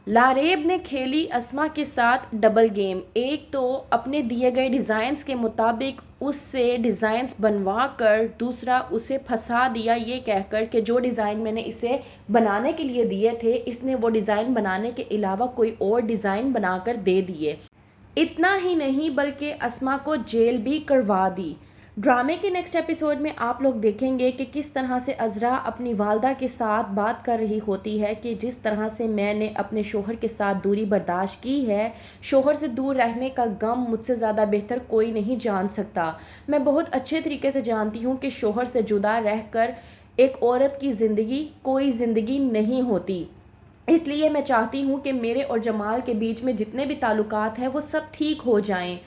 लारेब ने खेली अस्मा के साथ डबल गेम। एक तो अपने दिए गए डिज़ाइंस के मुताबिक उससे डिज़ाइंस बनवा कर, दूसरा उसे फंसा दिया ये कहकर कि जो डिज़ाइन मैंने इसे बनाने के लिए दिए थे, इसने वो डिज़ाइन बनाने के अलावा कोई और डिज़ाइन बनाकर दे दिए। इतना ही नहीं बल्कि अस्मा को जेल भी करवा दी। ड्रामे के नेक्स्ट एपिसोड में आप लोग देखेंगे कि किस तरह से अज़रा अपनी वालदा के साथ बात कर रही होती है कि जिस तरह से मैंने अपने शोहर के साथ दूरी बर्दाश्त की है, शोहर से दूर रहने का गम मुझसे ज़्यादा बेहतर कोई नहीं जान सकता। मैं बहुत अच्छे तरीके से जानती हूँ कि शोहर से जुदा रहकर एक औरत की ज़िंदगी कोई ज़िंदगी नहीं होती। इसलिए मैं चाहती हूँ कि मेरे और जमाल के बीच में जितने भी ताल्लुकात हैं वो सब ठीक हो जाएं।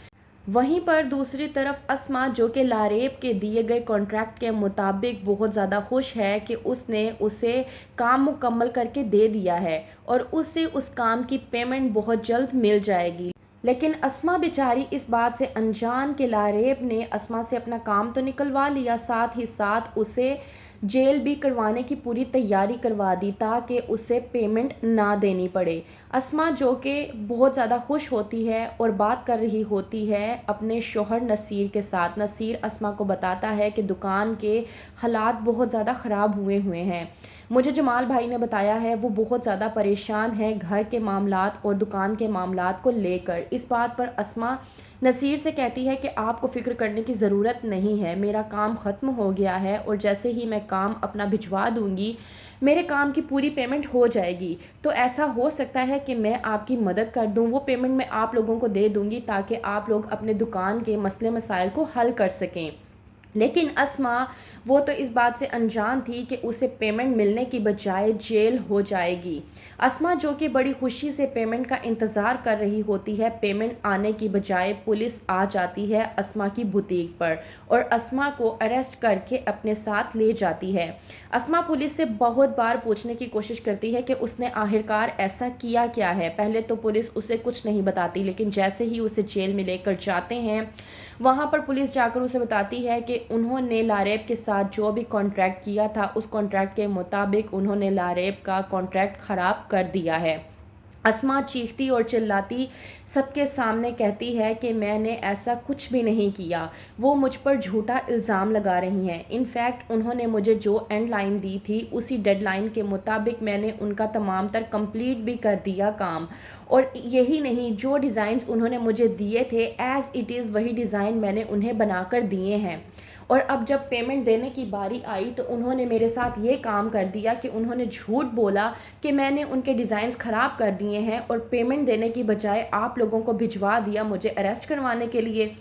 वहीं पर दूसरी तरफ अस्मा, जो कि लारेब के दिए गए कॉन्ट्रैक्ट के मुताबिक बहुत ज़्यादा खुश है कि उसने उसे काम मुकम्मल करके दे दिया है और उससे उस काम की पेमेंट बहुत जल्द मिल जाएगी। लेकिन अस्मा बेचारी इस बात से अनजान कि लारेब ने अस्मा से अपना काम तो निकलवा लिया, साथ ही साथ उसे जेल भी करवाने की पूरी तैयारी करवा दी ताकि उसे पेमेंट ना देनी पड़े। अस्मा, जो कि बहुत ज़्यादा खुश होती है और बात कर रही होती है अपने शोहर नसीर के साथ। नसीर अस्मा को बताता है कि दुकान के हालात बहुत ज़्यादा ख़राब हुए हैं। मुझे जमाल भाई ने बताया है वो बहुत ज़्यादा परेशान है घर के मामलात और दुकान के मामलात को लेकर। इस बात पर अस्मा नसीर से कहती है कि आपको फ़िक्र करने की ज़रूरत नहीं है, मेरा काम ख़त्म हो गया है और जैसे ही मैं काम अपना भिजवा दूंगी मेरे काम की पूरी पेमेंट हो जाएगी। तो ऐसा हो सकता है कि मैं आपकी मदद कर दूं, वो पेमेंट मैं आप लोगों को दे दूंगी ताकि आप लोग अपने दुकान के मसले मसाइल को हल कर सकें। लेकिन अस्मा, वो तो इस बात से अनजान थी कि उसे पेमेंट मिलने की बजाय जेल हो जाएगी। अस्मा, जो कि बड़ी खुशी से पेमेंट का इंतज़ार कर रही होती है, पेमेंट आने की बजाय पुलिस आ जाती है अस्मा की बुटीक पर और अस्मा को अरेस्ट करके अपने साथ ले जाती है। अस्मा पुलिस से बहुत बार पूछने की कोशिश करती है कि उसने आखिरकार ऐसा किया क्या है। पहले तो पुलिस उसे कुछ नहीं बताती, लेकिन जैसे ही उसे जेल में लेकर जाते हैं वहाँ पर पुलिस जाकर उसे बताती है कि उन्होंने लारेब के साथ जो भी कॉन्ट्रैक्ट किया था उस कॉन्ट्रैक्ट के मुताबिक उन्होंने लारेब का कॉन्ट्रैक्ट ख़राब कर दिया है। अस्मा चीखती और चिल्लाती सबके सामने कहती है कि मैंने ऐसा कुछ भी नहीं किया, वो मुझ पर झूठा इल्ज़ाम लगा रही हैं। इनफैक्ट उन्होंने मुझे जो एंड लाइन दी थी उसी डेडलाइन के मुताबिक मैंने उनका तमाम तर कंप्लीट भी कर दिया काम। और यही नहीं, जो डिज़ाइंस उन्होंने मुझे दिए थे एज़ इट इज़ वही डिज़ाइन मैंने उन्हें बनाकर दिए हैं। और अब जब पेमेंट देने की बारी आई तो उन्होंने मेरे साथ ये काम कर दिया कि उन्होंने झूठ बोला कि मैंने उनके डिज़ाइंस ख़राब कर दिए हैं और पेमेंट देने की बजाय आप लोगों को भिजवा दिया मुझे अरेस्ट करवाने के लिए।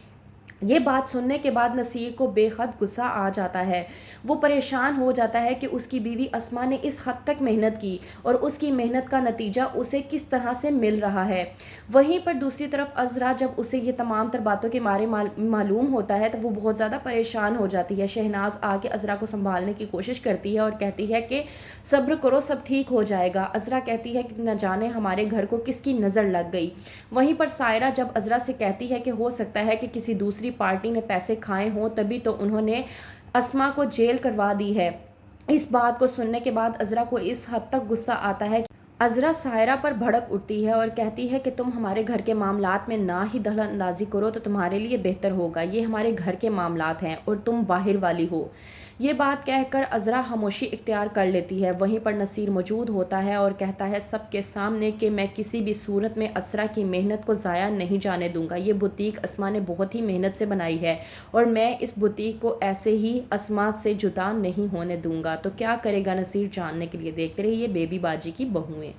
ये बात सुनने के बाद नसीर को बेहद गुस्सा आ जाता है। वो परेशान हो जाता है कि उसकी बीवी अस्मा ने इस हद तक मेहनत की और उसकी मेहनत का नतीजा उसे किस तरह से मिल रहा है। वहीं पर दूसरी तरफ अज़रा, जब उसे ये तमाम तर बातों के बारे मालूम होता है तो वो बहुत ज़्यादा परेशान हो जाती है। शहनाज आके अज़रा को संभालने की कोशिश करती है और कहती है कि सब्र करो, सब ठीक हो जाएगा। अज़रा कहती है कि न जाने हमारे घर को किसकी नज़र लग गई। वहीं पर सायरा जब अज़रा से कहती है कि हो सकता है कि किसी दूसरी पार्टी ने पैसे खाए हों तभी तो उन्होंने अस्मा को जेल करवा दी है। इस बात को सुनने के बाद अज़रा को इस हद तक गुस्सा आता है। अज़रा सायरा पर भड़क उठती है और कहती है कि तुम हमारे घर के मामलात में ना ही दखल अंदाजी करो तो तुम्हारे लिए बेहतर होगा, ये हमारे घर के मामलात हैं और तुम बाहर वाली हो। ये बात कहकर अज़रा खामोशी इख्तियार कर लेती है। वहीं पर नसीर मौजूद होता है और कहता है सबके सामने कि मैं किसी भी सूरत में अस्रा की मेहनत को ज़ाया नहीं जाने दूंगा। ये बुटीक अस्मा ने बहुत ही मेहनत से बनाई है और मैं इस बुटीक को ऐसे ही अस्मा से जुदा नहीं होने दूंगा। तो क्या करेगा नसीर, जानने के लिए देखते रहिए बेबी बाजी की बहुएं।